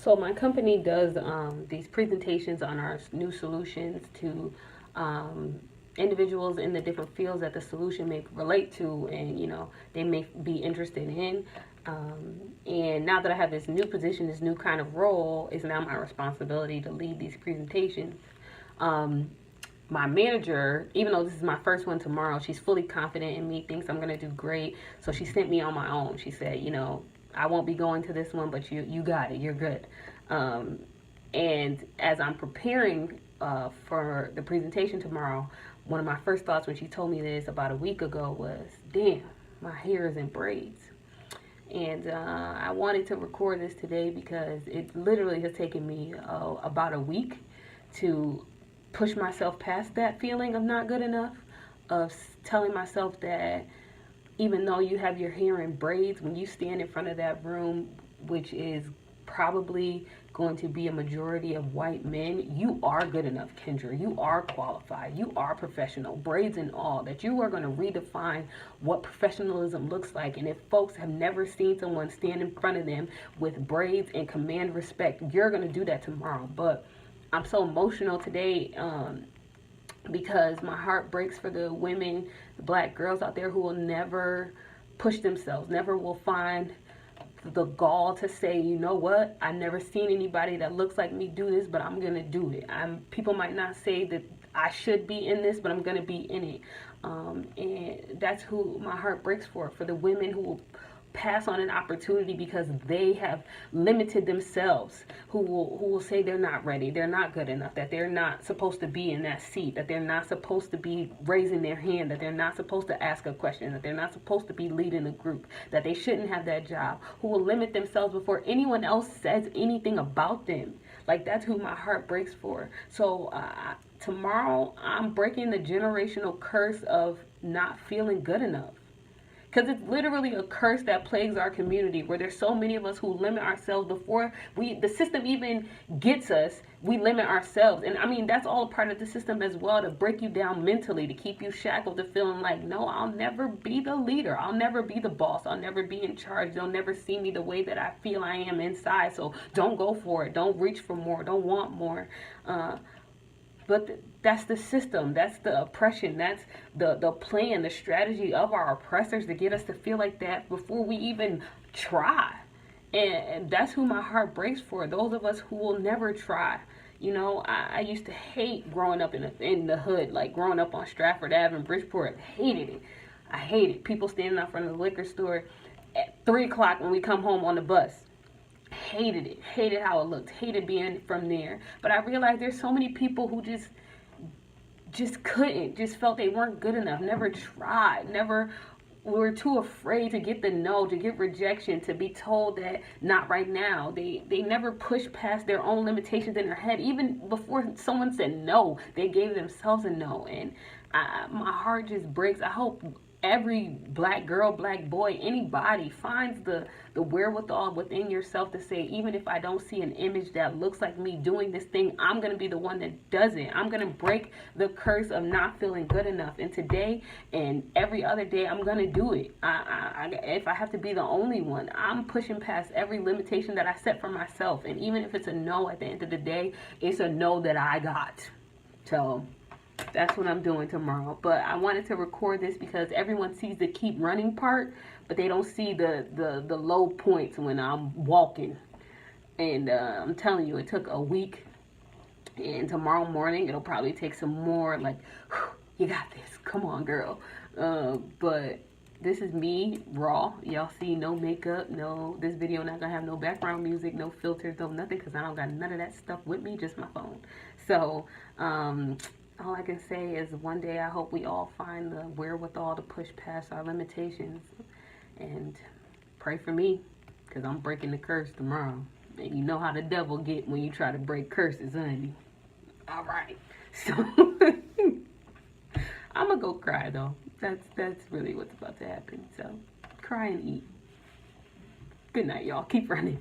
So my company does these presentations on our new solutions to individuals in the different fields that the solution may relate to, and they may be interested in. And now that I have this new position, this new kind of role, it's now my responsibility to lead these presentations. My manager, even though this is my first one tomorrow, she's fully confident in me, thinks I'm going to do great. So she sent me on my own. She said, I won't be going to this one, but you got it. You're good. Um, and as I'm preparing for the presentation tomorrow, one of my first thoughts when she told me this about a week ago was, damn, my hair is in braids. And I wanted to record this today because it literally has taken me about a week to push myself past that feeling of not good enough, of telling myself that even though you have your hair in braids, when you stand in front of that room, which is probably going to be a majority of white men, you are good enough, Kendra. You are qualified. You are professional, braids and all, that you are going to redefine what professionalism looks like. And if folks have never seen someone stand in front of them with braids and command respect, you're going to do that tomorrow. But I'm so emotional today because my heart breaks for the women, the black girls out there who will never push themselves, never will find the gall to say, you know what, I've never seen anybody that looks like me do this, but I'm going to do it. People might not say that I should be in this, but I'm going to be in it. And that's who my heart breaks for the women who will pass on an opportunity because they have limited themselves, who will say they're not ready, they're not good enough, that they're not supposed to be in that seat, that they're not supposed to be raising their hand, that they're not supposed to ask a question, that they're not supposed to be leading a group, that they shouldn't have that job, who will limit themselves before anyone else says anything about them. Like, that's who my heart breaks for. So tomorrow I'm breaking the generational curse of not feeling good enough. Because it's literally a curse that plagues our community, where there's so many of us who limit ourselves before the system even gets us. We limit ourselves. And I mean, that's all a part of the system as well, to break you down mentally, to keep you shackled, to feeling like, no, I'll never be the leader. I'll never be the boss. I'll never be in charge. They'll never see me the way that I feel I am inside. So don't go for it. Don't reach for more. Don't want more. But that's the system. That's the oppression. That's the plan, the strategy of our oppressors to get us to feel like that before we even try. And that's who my heart breaks for. Those of us who will never try. I used to hate growing up in the hood, like growing up on Stratford Ave in Bridgeport. Hated it. I hated people standing out front of the liquor store at 3 o'clock when we come home on the bus. Hated it. Hated how it looked. Hated being from there. But I realized there's so many people who just couldn't, just felt they weren't good enough, never tried, never were too afraid to get the no, to get rejection, to be told that not right now. They never pushed past their own limitations in their head. Even before someone said no, they gave themselves a no. And my heart just breaks. I hope every black girl, black boy, anybody finds the wherewithal within yourself to say, even if I don't see an image that looks like me doing this thing, I'm going to be the one that does it. I'm going to break the curse of not feeling good enough. And today and every other day, I'm going to do it. If I have to be the only one, I'm pushing past every limitation that I set for myself. And even if it's a no at the end of the day, it's a no that I got. So that's what I'm doing tomorrow. But I wanted to record this because everyone sees the keep running part, but they don't see the low points when I'm walking. And I'm telling you, it took a week. And tomorrow morning, it'll probably take some more, like, you got this. Come on, girl. But this is me, raw. Y'all see no makeup, this video not gonna have no background music, no filters, no nothing, because I don't got none of that stuff with me, just my phone. So, all I can say is one day I hope we all find the wherewithal to push past our limitations, and pray for me, because I'm breaking the curse tomorrow. And you know how the devil get when you try to break curses, honey. All right. So I'm going to go cry, though. That's really what's about to happen. So cry and eat. Good night, y'all. Keep running.